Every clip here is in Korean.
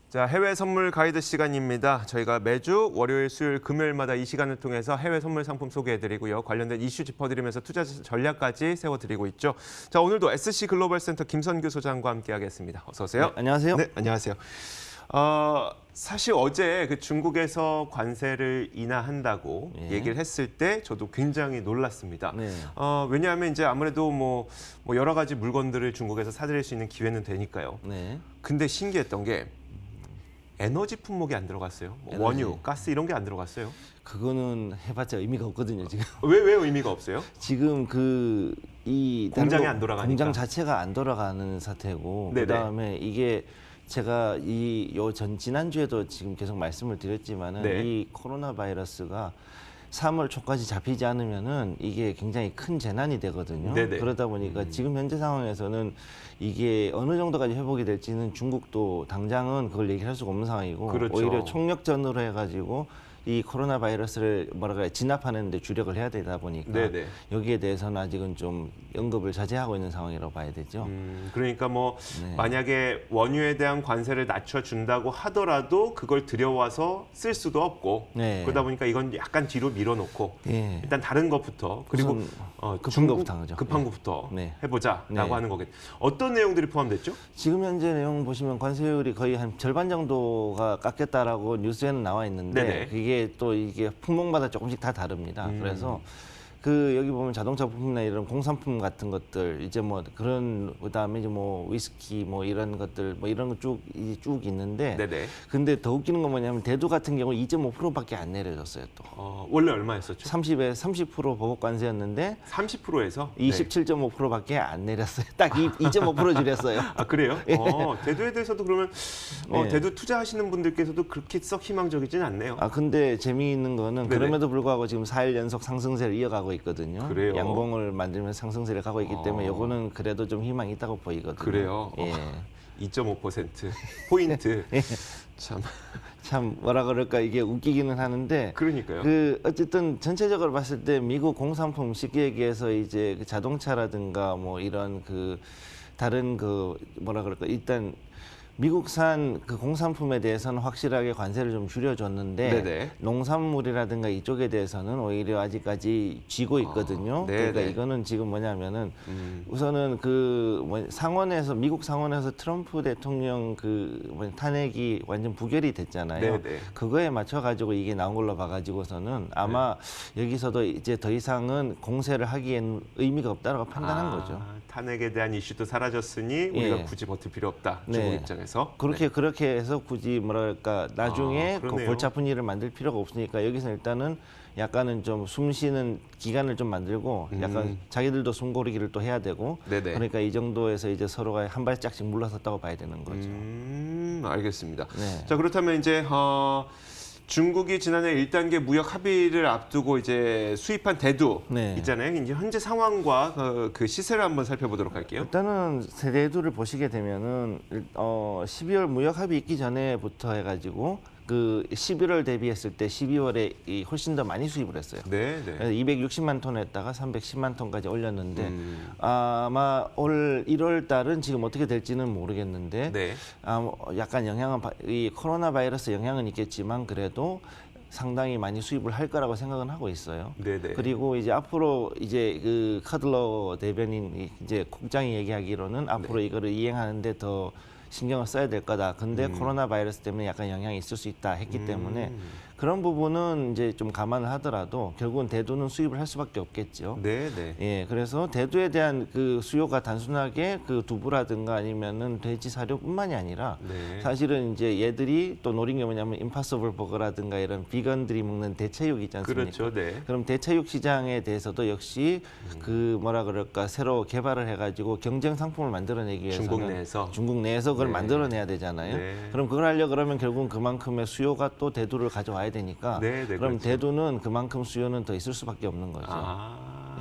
자, 해외 선물 가이드 시간입니다. 저희가 매주 월요일, 수요일, 금요일마다 이 시간을 통해서 해외 선물 상품 소개해드리고요. 관련된 이슈 짚어드리면서 투자 전략까지 세워드리고 있죠. 자, 오늘도 SC 글로벌 센터 김선규 소장과 함께하겠습니다. 어서 오세요. 네, 안녕하세요. 네, 안녕하세요. 사실 어제 그 중국에서 관세를 인하한다고 얘기를 했을 때 저도 굉장히 놀랐습니다. 네. 왜냐하면 이제 아무래도 뭐 여러 가지 물건들을 중국에서 사들일 수 있는 기회는 되니까요. 네. 근데 신기했던 게 에너지 품목이 안 들어갔어요. 뭐 원유, 가스 이런 게 안 들어갔어요. 그거는 해봤자 의미가 없거든요, 지금. 왜 의미가 없어요? 지금 이 공장이 안 돌아가니까. 공장 자체가 안 돌아가는 사태고, 네네. 그다음에 이게 제가 지난주에도 지금 계속 말씀을 드렸지만은 네. 이 코로나 바이러스가 3월 초까지 잡히지 않으면은 이게 굉장히 큰 재난이 되거든요. 네네. 그러다 보니까 지금 현재 상황에서는 이게 어느 정도까지 회복이 될지는 중국도 당장은 그걸 얘기할 수가 없는 상황이고, 그렇죠. 오히려 총력전으로 해가지고 이 코로나 바이러스를 진압하는 데 주력을 해야 되다 보니까 네네. 여기에 대해서는 아직은 좀 언급을 자제하고 있는 상황이라고 봐야 되죠. 그러니까 뭐 네. 만약에 원유에 대한 관세를 낮춰준다고 하더라도 그걸 들여와서 쓸 수도 없고 네. 그러다 보니까 이건 약간 뒤로 밀어놓고 예. 일단 다른 것부터 그리고 우선 급한 중국 거부터 하죠. 급한 네. 것부터 네. 해보자라고 네. 하는 거겠죠. 어떤 내용들이 포함됐죠? 지금 현재 내용 보시면 관세율이 거의 한 절반 정도가 깎였다라고 뉴스에는 나와 있는데 네네. 그게 또 이게 품목마다 조금씩 다 다릅니다. 그래서 여기 보면 자동차 부품이나 이런 공산품 같은 것들 이제 뭐 그런 그다음에 이제 뭐 위스키 뭐 이런 것들 뭐 이런 거 쭉 있는데 네네. 근데 더 웃기는 건 뭐냐면 대두 같은 경우 2.5%밖에 안 내려졌어요 또. 원래 얼마였었죠? 30% 보복 관세였는데 30%에서 27.5%밖에 안 내렸어요. 딱 2.5% 줄였어요. 아, 그래요? 대두에 대해서도 그러면 네. 대두 투자하시는 분들께서도 그렇게 썩 희망적이진 않네요. 아 근데 재미있는 거는 네네. 그럼에도 불구하고 지금 4일 연속 상승세를 이어가고 있거든요. 그래요? 양봉을 만들면서 상승세를 가고 있기 때문에 이거는 그래도 좀 희망이 있다고 보이거든요. 그래요? 예. 2.5% 포인트. 참. 참 뭐라 그럴까 이게 웃기기는 하는데 그러니까요. 어쨌든 전체적으로 봤을 때 미국 공산품 쉽게 얘기해서 이제 그 자동차라든가 뭐 이런 다른 뭐라 그럴까 일단 미국산 공산품에 대해서는 확실하게 관세를 좀 줄여줬는데 네네. 농산물이라든가 이쪽에 대해서는 오히려 아직까지 쥐고 있거든요. 네네. 그러니까 이거는 지금 뭐냐면은 우선은 미국 상원에서 트럼프 대통령 탄핵이 완전 부결이 됐잖아요. 네네. 그거에 맞춰 가지고 이게 나온 걸로 봐가지고서는 아마 여기서도 이제 더 이상은 공세를 하기엔 의미가 없다라고 판단한 거죠. 탄핵에 대한 이슈도 사라졌으니 우리가 굳이 버틸 필요 없다. 중국 네. 입장에서. 그렇게 해서 굳이 뭐랄까 나중에 그러네요. 골치 아픈 일을 만들 필요가 없으니까 여기서 일단은 약간은 좀 숨 쉬는 기간을 좀 만들고 약간 자기들도 숨고르기를 또 해야 되고 네네. 그러니까 이 정도에서 이제 서로가 한 발짝씩 물러섰다고 봐야 되는 거죠. 알겠습니다. 네. 자, 그렇다면 이제 중국이 지난해 1단계 무역 합의를 앞두고 이제 수입한 대두 네. 있잖아요. 이제 현재 상황과 그 시세를 한번 살펴보도록 할게요. 일단은 세대두를 보시게 되면은 12월 무역 합의 있기 전에부터 해가지고 11월 대비했을 때 12월에 훨씬 더 많이 수입을 했어요. 네, 네. 그래서 260만 톤 했다가 310만 톤까지 올렸는데 아마 올 1월 달은 지금 어떻게 될지는 모르겠는데 네. 약간 이 코로나 바이러스 영향은 있겠지만 그래도 상당히 많이 수입을 할 거라고 생각은 하고 있어요. 네네. 그리고 이제 앞으로 이제 카들러 대변인 이제 국장이 얘기하기로는 앞으로 이거를 이행하는데 더 신경을 써야 될 거다. 근데 코로나 바이러스 때문에 약간 영향이 있을 수 있다 했기 때문에 그런 부분은 이제 좀 감안을 하더라도 결국은 대두는 수입을 할 수밖에 없겠죠. 네, 네. 예, 그래서 대두에 대한 수요가 단순하게 두부라든가 아니면은 돼지 사료뿐만이 아니라 네. 사실은 이제 얘들이 또 노린 게 뭐냐면 임파서블 버거라든가 이런 비건들이 먹는 대체육 있지 않습니까? 그렇죠, 네. 그럼 대체육 시장에 대해서도 역시 뭐라 그럴까 새로 개발을 해가지고 경쟁 상품을 만들어내기 위해서는 중국 내에서 그걸 만들어내야 되잖아요. 네. 그럼 그걸 하려 그러면 결국은 그만큼의 수요가 또 대두를 가져와야 되니까 네, 네, 그럼 그렇죠. 대두는 그만큼 수요는 더 있을 수밖에 없는 거죠.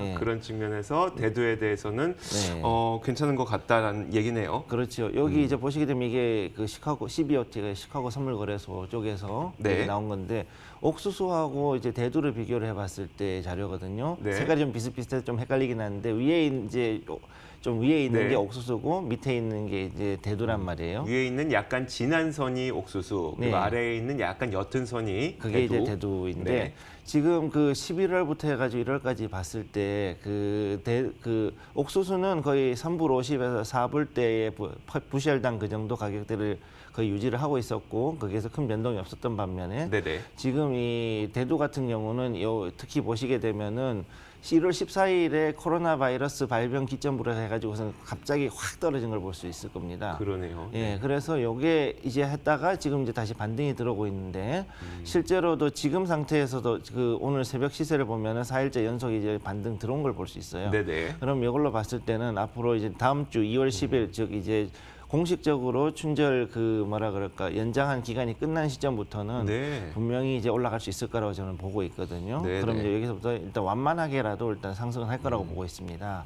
예. 그런 측면에서 대두에 대해서는 네. 괜찮은 것 같다라는 얘기네요. 그렇죠. 여기 이제 보시게 되면 이게 시카고 CBOT가 시카고 선물거래소 쪽에서 네. 나온 건데 옥수수하고 이제 대두를 비교를 해봤을 때 자료거든요. 네. 색깔이 좀 비슷비슷해서 좀 헷갈리긴 하는데 위에 이제 좀 위에 있는 네. 게 옥수수고 밑에 있는 게 이제 대두란 말이에요. 위에 있는 약간 진한 선이 옥수수, 그리고 네. 아래에 있는 약간 옅은 선이 그게 대두. 이제 대두인데 네. 지금 그 11월부터 해가지고 1월까지 봤을 때 그 옥수수는 거의 3불 50에서 4불대의 부시알당 그 정도 가격대를 거의 유지를 하고 있었고 거기에서 큰 변동이 없었던 반면에 네네. 지금 이 대두 같은 경우는 특히 보시게 되면은 1월 14일에 코로나 바이러스 발병 기점으로 해가지고서는 갑자기 확 떨어진 걸 볼 수 있을 겁니다. 그러네요. 예, 그래서 요게 이제 했다가 지금 이제 다시 반등이 들어오고 있는데 실제로도 지금 상태에서도 그 오늘 새벽 시세를 보면은 4일째 연속 이제 반등 들어온 걸 볼 수 있어요. 네네. 그럼 이걸로 봤을 때는 앞으로 이제 다음 주 2월 10일 즉 이제 공식적으로 춘절 그 뭐라 그럴까 연장한 기간이 끝난 시점부터는 네. 분명히 이제 올라갈 수 있을 거라고 저는 보고 있거든요. 네, 그럼 네. 이제 여기서부터 일단 완만하게라도 일단 상승을 할 거라고 보고 있습니다.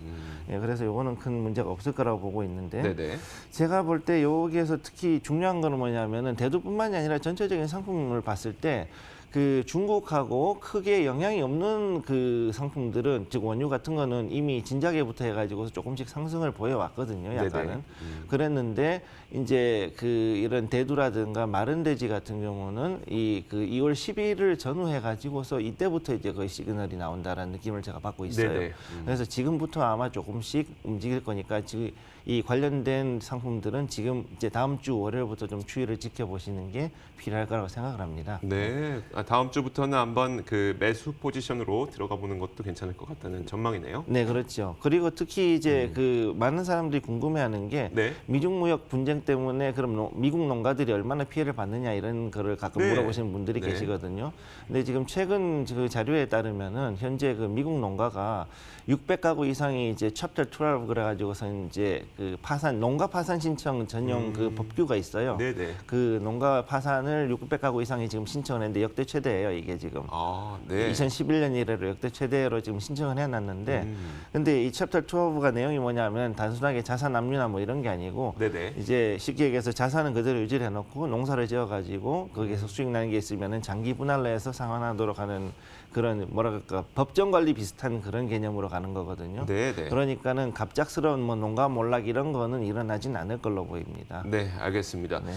예, 그래서 요거는 큰 문제가 없을 거라고 보고 있는데 네네. 제가 볼 때 여기에서 특히 중요한 거는 뭐냐면은 대두뿐만이 아니라 전체적인 상품을 봤을 때 그 중국하고 크게 영향이 없는 그 상품들은 즉 원유 같은 거는 이미 진작에부터 해가지고 조금씩 상승을 보여왔거든요. 약간은 네네. 그랬는데 이제 그 이런 대두라든가 마른 돼지 같은 경우는 이 그 2월 10일을 전후해가지고서 이때부터 이제 거의 시그널이 나온다라는 느낌을 제가 받고 있어요. 네네. 그래서 지금부터 아마 조금씩 움직일 거니까 지금 이 관련된 상품들은 지금 이제 다음 주 월요일부터 좀 추이를 지켜보시는 게 필요할 거라고 생각을 합니다. 네. 다음 주부터는 한번 그 매수 포지션으로 들어가 보는 것도 괜찮을 것 같다는 전망이네요. 네, 그렇죠. 그리고 특히 이제 그 많은 사람들이 궁금해하는 게 네. 미중 무역 분쟁 때문에 그럼 미국 농가들이 얼마나 피해를 받느냐 이런 거를 가끔 네. 물어보시는 분들이 네. 계시거든요. 근데 지금 최근 그 자료에 따르면은 현재 그 미국 농가가 600가구 이상이 이제 챕터 12 그래가지고서 이제 그 파산 농가 파산 신청 전용 그 법규가 있어요. 네네. 그 농가 파산을 600가구 이상이 지금 신청을 했는데 역대 최대예요, 이게 지금. 아, 네. 2011년 이래로 역대 최대로 지금 신청을 해놨는데 근데 이 챕터 12가 내용이 뭐냐면 단순하게 자산 압류나 뭐 이런 게 아니고 네네. 이제 쉽게 얘기해서 자산은 그대로 유지를 해놓고 농사를 지어가지고 거기에서 수익 나는 게 있으면은 장기 분할로 해서 상환하도록 하는 그런 뭐라 그럴까 법정 관리 비슷한 그런 개념으로 가는 거거든요. 네네. 그러니까는 갑작스러운 뭐 농가 몰락 이런 거는 일어나진 않을 걸로 보입니다. 네, 알겠습니다. 네.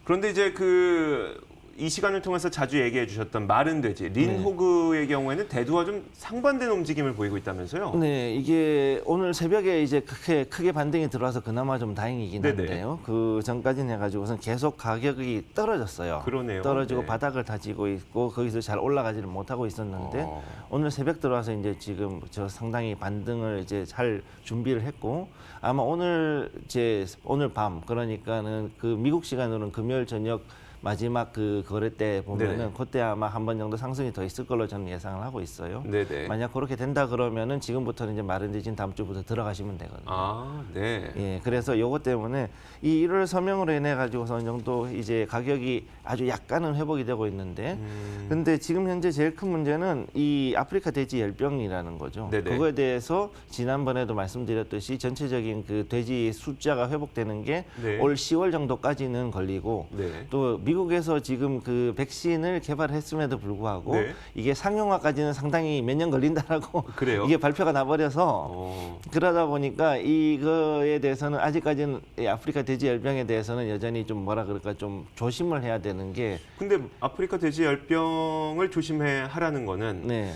그런데 이제 이 시간을 통해서 자주 얘기해 주셨던 마른 돼지, 린호그의 경우에는 대두와 좀 상반된 움직임을 보이고 있다면서요? 네, 이게 오늘 새벽에 이제 크게 반등이 들어와서 그나마 좀 다행이긴 네네. 한데요. 그 전까지는 해가지고선 계속 가격이 떨어졌어요. 그러네요. 떨어지고 네. 바닥을 다지고 있고 거기서 잘 올라가지를 못하고 있었는데 오늘 새벽 들어와서 이제 지금 저 상당히 반등을 이제 할 준비를 했고 아마 오늘 밤 그러니까는 그 미국 시간으로는 금요일 저녁 마지막 그 거래 때 보면은 네네. 그때 아마 한 번 정도 상승이 더 있을 걸로 저는 예상을 하고 있어요. 네네. 만약 그렇게 된다 그러면은 지금부터는 이제 마른 돼지는 다음 주부터 들어가시면 되거든요. 아, 네. 예, 그래서 요것 때문에 이 1월 서명으로 인해 가지고서 어느 정도 이제 가격이 아주 약간은 회복이 되고 있는데, 근데 지금 현재 제일 큰 문제는 이 아프리카 돼지 열병이라는 거죠. 네네. 그거에 대해서 지난번에도 말씀드렸듯이 전체적인 그 돼지 숫자가 회복되는 게 올 네. 10월 정도까지는 걸리고 네. 또 미국에서 지금 그 백신을 개발했음에도 불구하고 네. 이게 상용화까지는 상당히 몇 년 걸린다라고 그래요? 이게 발표가 나버려서 어, 그러다 보니까 이거에 대해서는 아직까지는 이 아프리카 돼지 열병에 대해서는 여전히 좀 뭐라 그럴까 좀 조심을 해야 되는 게 근데 아프리카 돼지 열병을 조심해 하라는 거는 네,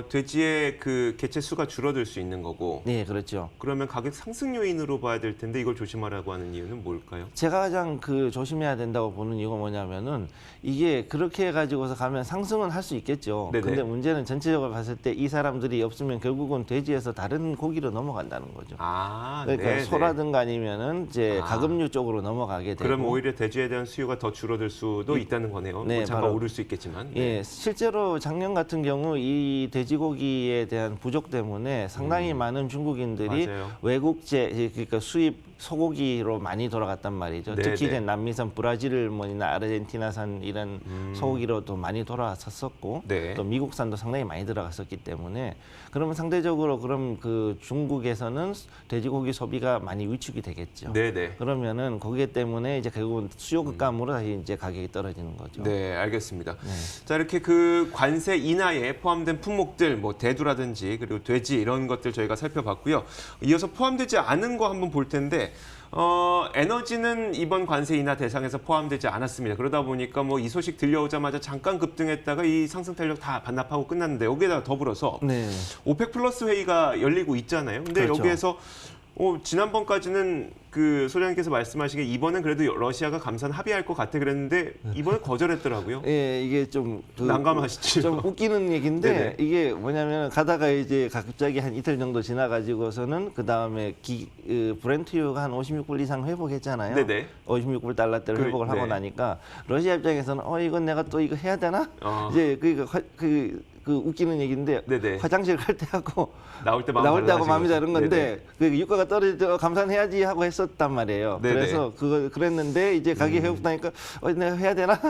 돼지의 그 개체 수가 줄어들 수 있는 거고 네 그렇죠. 그러면 가격 상승 요인으로 봐야 될 텐데 이걸 조심하라고 하는 이유는 뭘까요? 제가 가장 그 조심해야 된다고 보는 이유가 뭐냐면은 이게 그렇게 해가지고서 가면 상승은 할 수 있겠죠. 네네. 근데 문제는 전체적으로 봤을 때 이 사람들이 없으면 결국은 돼지에서 다른 고기로 넘어간다는 거죠. 아, 그러니까 네네. 소라든가 아니면은 이제 아. 가금류 쪽으로 넘어가게 되고. 그럼 오히려 돼지에 대한 수요가 더 줄어들 수도 있다는 거네요. 네, 뭐 잠깐 바로- 오를 수 있겠지만. 예, 실제로 작년 같은 경우 이 돼지고기에 대한 부족 때문에 상당히 많은 중국인들이 맞아요. 외국제 그러니까 수입 소고기로 많이 돌아갔단 말이죠. 네, 특히 네. 이제 남미산 브라질이나 아르헨티나산 이런 소고기로도 많이 돌아왔었고 네. 또 미국산도 상당히 많이 들어갔었기 때문에 그러면 상대적으로 그럼 그 중국에서는 돼지고기 소비가 많이 위축이 되겠죠. 네네. 그러면은 거기에 때문에 이제 결국은 수요 급감으로 다시 이제 가격이 떨어지는 거죠. 네, 알겠습니다. 네. 자, 이렇게 그 관세 인하에 포함된 품목들, 뭐 대두라든지 그리고 돼지 이런 것들 저희가 살펴봤고요. 이어서 포함되지 않은 거 한번 볼 텐데 에너지는 이번 관세 인하 대상에서 포함되지 않았습니다. 그러다 보니까 뭐 이 소식 들려오자마자 잠깐 급등했다가 이 상승 탄력 다 반납하고 끝났는데 여기에다가 더불어서 네. 오펙 플러스 회의가 열리고 있잖아요. 근데 그렇죠. 여기에서 지난번까지는 그 소장님께서 말씀하시기에 이번엔 그래도 러시아가 감산 합의할 것 같아 그랬는데 이번엔 거절했더라고요. 예, 이게 좀 난감하시죠? 좀 웃기는 얘기인데 네네. 이게 뭐냐면 가다가 이제 갑자기 한 이틀 정도 지나가지고서는 그 다음에 브렌트유가 한 56불 이상 회복했잖아요. 네네. 56불 달러대로 회복을 하고 네. 나니까 러시아 입장에서는 이건 내가 또 이거 해야 되나? 어. 이제 그 웃기는 얘기인데 네네. 화장실 갈 때 하고 나올 때 나올 때하고 마음이 거죠. 다른 건데 그 유가가 떨어질 때 감산해야지 하고 했었단 말이에요. 네네. 그래서 그랬는데 이제 가격이 회복되니까 내가 해야 되나?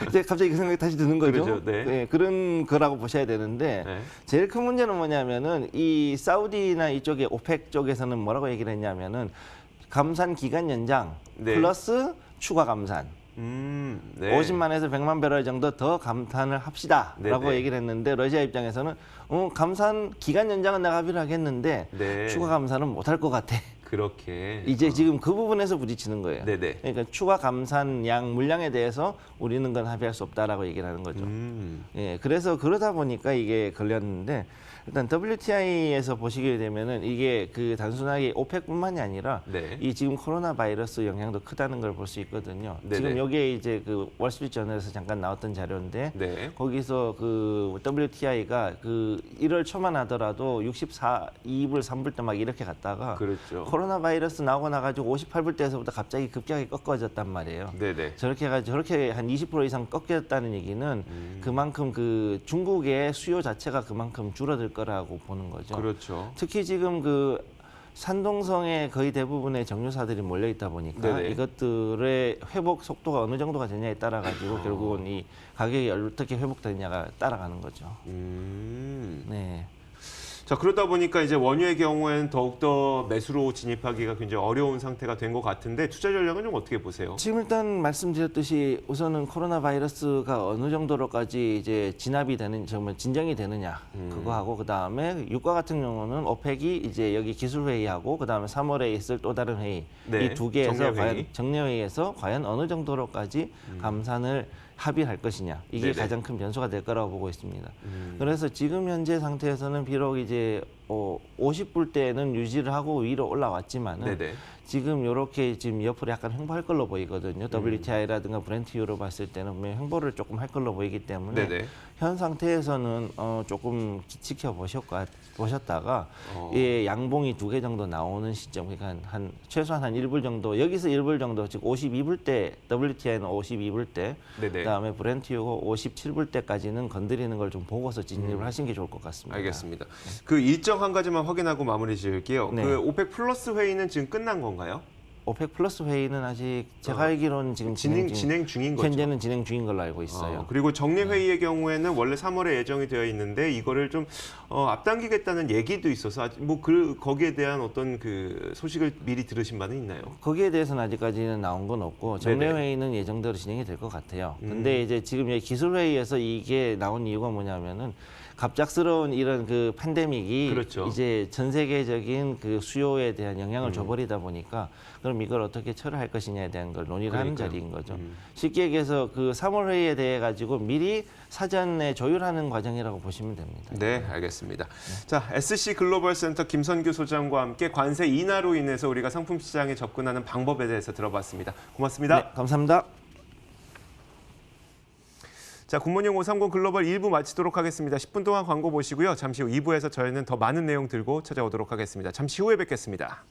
이제 갑자기 그 생각이 다시 드는 거죠. 그렇죠. 네. 그런 거라고 보셔야 되는데 네. 제일 큰 문제는 뭐냐면은 이 사우디나 이쪽에 오펙 쪽에서는 뭐라고 얘기를 했냐면은 감산 기간 연장 네. 플러스 추가 감산. 네. 50만에서 100만 배럴 정도 더 감산을 합시다라고 네네. 얘기를 했는데 러시아 입장에서는 감산 기간 연장은 내가 합의를 하겠는데 네. 추가 감산은 못할 것 같아. 그렇게 이제 지금 그 부분에서 부딪히는 거예요. 네네. 그러니까 추가 감산량 물량에 대해서 우리는 그건 합의할 수 없다라고 얘기를 하는 거죠. 예, 그래서 그러다 보니까 이게 걸렸는데 일단 WTI에서 보시게 되면은 이게 그 단순하게 오펙뿐만이 아니라 네. 이 지금 코로나 바이러스 영향도 크다는 걸 볼 수 있거든요. 네네. 지금 여기에 이제 그 월스트리트 저널에서 잠깐 나왔던 자료인데 네. 거기서 그 WTI가 그 1월 초만 하더라도 2불 3불 때 막 이렇게 갔다가 그렇죠. 코로나 바이러스 나오고 나가지고 58불 때에서부터 갑자기 급격하게 꺾어졌단 말이에요. 네네. 저렇게 해가지고 저렇게 한 20% 이상 꺾였다는 얘기는 그만큼 그 중국의 수요 자체가 그만큼 줄어들 거라고 보는 거죠. 그렇죠. 특히 지금 그 산동성의 거의 대부분의 정유사들이 몰려 있다 보니까 네네. 이것들의 회복 속도가 어느 정도가 되냐에 따라 가지고 결국은 이 가격이 어떻게 회복되느냐가 따라가는 거죠. 네. 자, 그러다 보니까 이제 원유의 경우에는 더욱더 매수로 진입하기가 굉장히 어려운 상태가 된 것 같은데 투자 전략은 좀 어떻게 보세요? 지금 일단 말씀드렸듯이 우선은 코로나 바이러스가 어느 정도로까지 이제 진압이 되는 정말 진정이 되느냐 그거 하고 그 다음에 유가 같은 경우는 오펙이 이제 여기 기술 회의하고 그 다음에 3월에 있을 또 다른 회의 네, 이 두 개에서 정례회의. 과연 정례회의에서 과연 어느 정도로까지 감산을 합의할 것이냐 이게 네네. 가장 큰 변수가 될 거라고 보고 있습니다. 그래서 지금 현재 상태에서는 비록 이제 50불대는 유지를 하고 위로 올라왔지만은 네네. 지금 이렇게 지금 옆으로 약간 횡보할 걸로 보이거든요. WTI라든가 브렌트유로 봤을 때는 분명히 횡보를 조금 할 걸로 보이기 때문에 네네. 현 상태에서는 조금 보셨다가 예, 양봉이 2개 정도 나오는 시점, 그러니까 최소한 한 1불 정도, 여기서 1불 정도, 즉 52불대, WTI는 52불대, 네네. 그다음에 브렌트유가 57불대까지는 건드리는 걸 좀 보고서 진입을 하시는 게 좋을 것 같습니다. 알겠습니다. 그 일정 한 가지만 확인하고 마무리 지을게요. 네. 그 오펙 플러스 회의는 지금 끝난 건가요? 오펙 플러스 회의는 아직 제가 알기로는 지금 진행 중인 거죠. 현재는 진행 중인 걸로 알고 있어요. 그리고 정례 회의의 경우에는 원래 3월에 예정이 되어 있는데 이거를 좀 앞당기겠다는 얘기도 있어서 아직 뭐 거기에 대한 어떤 그 소식을 미리 들으신 바는 있나요? 거기에 대해서는 아직까지는 나온 건 없고 정례 네네. 회의는 예정대로 진행이 될 것 같아요. 근데 이제 지금 여기 기술 회의에서 이게 나온 이유가 뭐냐면은 갑작스러운 이런 그 팬데믹이 그렇죠. 이제 전 세계적인 그 수요에 대한 영향을 줘버리다 보니까 그럼 이걸 어떻게 처리할 것이냐에 대한 걸 논의를 하는 그러니까요. 자리인 거죠. 쉽게 얘기해서 그 3월 회의에 대해 가지고 미리 사전에 조율하는 과정이라고 보시면 됩니다. 네, 알겠습니다. 자, SC 글로벌 센터 김선규 소장과 함께 관세 인하로 인해서 우리가 상품 시장에 접근하는 방법에 대해서 들어봤습니다. 고맙습니다. 네, 감사합니다. 자, 굿모닝 530 글로벌 1부 마치도록 하겠습니다. 10분 동안 광고 보시고요. 잠시 후 2부에서 저희는 더 많은 내용 들고 찾아오도록 하겠습니다. 잠시 후에 뵙겠습니다.